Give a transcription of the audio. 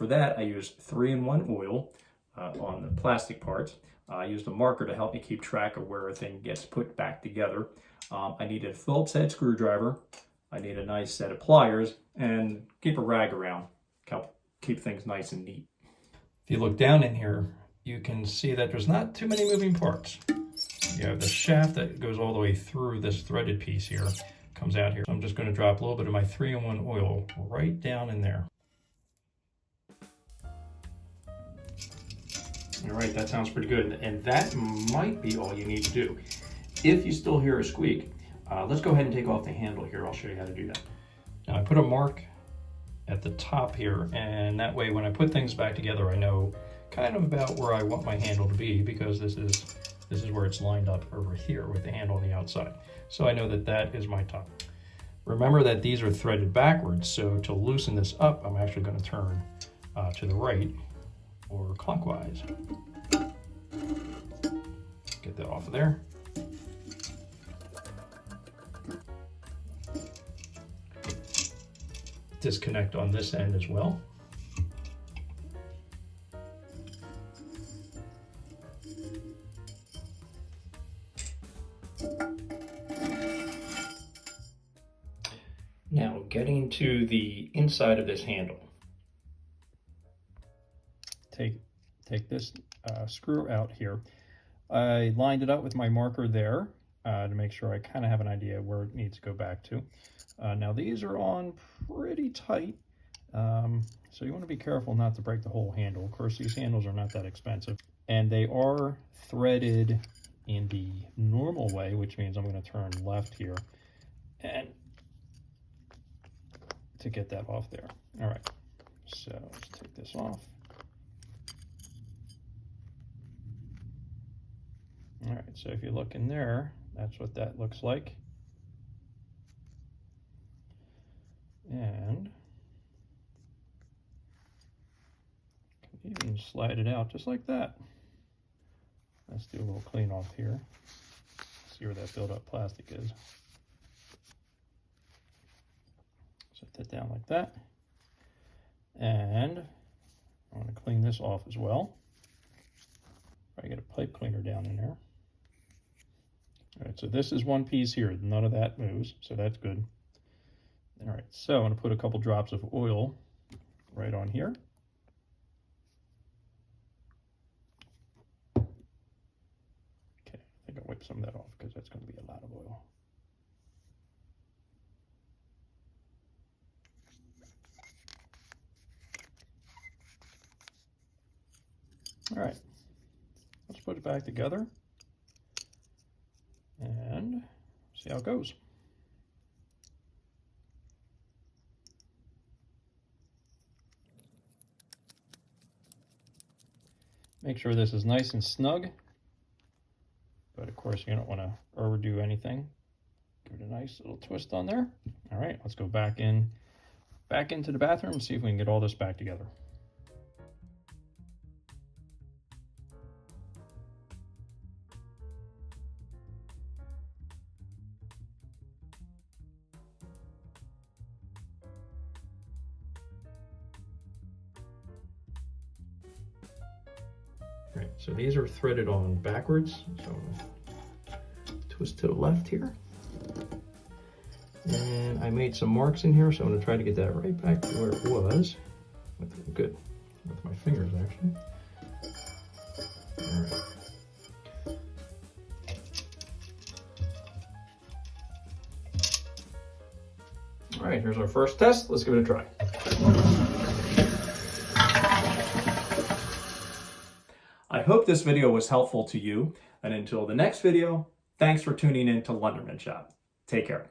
for that, I used 3-in-1 oil on the plastic parts. I used a marker to help me keep track of where everything gets put back together. I needed a Phillips head screwdriver. I need a nice set of pliers, and keep a rag around. Help keep things nice and neat. If you look down in here, you can see that there's not too many moving parts. You have the shaft that goes all the way through this threaded piece here, comes out here. So I'm just going to drop a little bit of my 3-in-1 oil right down in there. All right, that sounds pretty good. And that might be all you need to do. If you still hear a squeak, let's go ahead and take off the handle here. I'll show you how to do that. Now I put a mark at the top here, and that way when I put things back together, I know kind of about where I want my handle to be, because this is where it's lined up over here with the handle on the outside. So I know that that is my top. Remember that these are threaded backwards, so to loosen this up, I'm actually going to turn to the right or clockwise. Get that off of there. Disconnect on this end as well. Now getting to the inside of this handle. Take this screw out here. I lined it up with my marker there to make sure I kind of have an idea where it needs to go back to. Now these are on pretty tight, so you want to be careful not to break the whole handle. Of course, these handles are not that expensive, and they are threaded in the normal way, which means I'm going to turn left here and to get that off there. All right, so let's take this off. All right, so if you look in there, that's what that looks like. And you can even slide it out just like that. Let's do a little clean off here. See where that build-up plastic is. Set that down like that. And I want to clean this off as well. I get a pipe cleaner down in there. All right, so this is one piece here. None of that moves, so that's good. All right, so I'm going to put a couple drops of oil right on here. Okay, I think I'll wipe some of that off because that's going to be a lot of oil. All right, let's put it back together and see how it goes. Make sure this is nice and snug, but of course you don't want to overdo anything. Give it a nice little twist on there. All right, let's go back into the bathroom and see if we can get all this back together. Right, so these are threaded on backwards, so I'm gonna twist to the left here. And I made some marks in here, so I'm gonna try to get that right back to where it was. Good, with my fingers actually. All right. All right, here's our first test. Let's give it a try. I hope this video was helpful to you, and until the next video, thanks for tuning in to Lenderman Shop. Take care.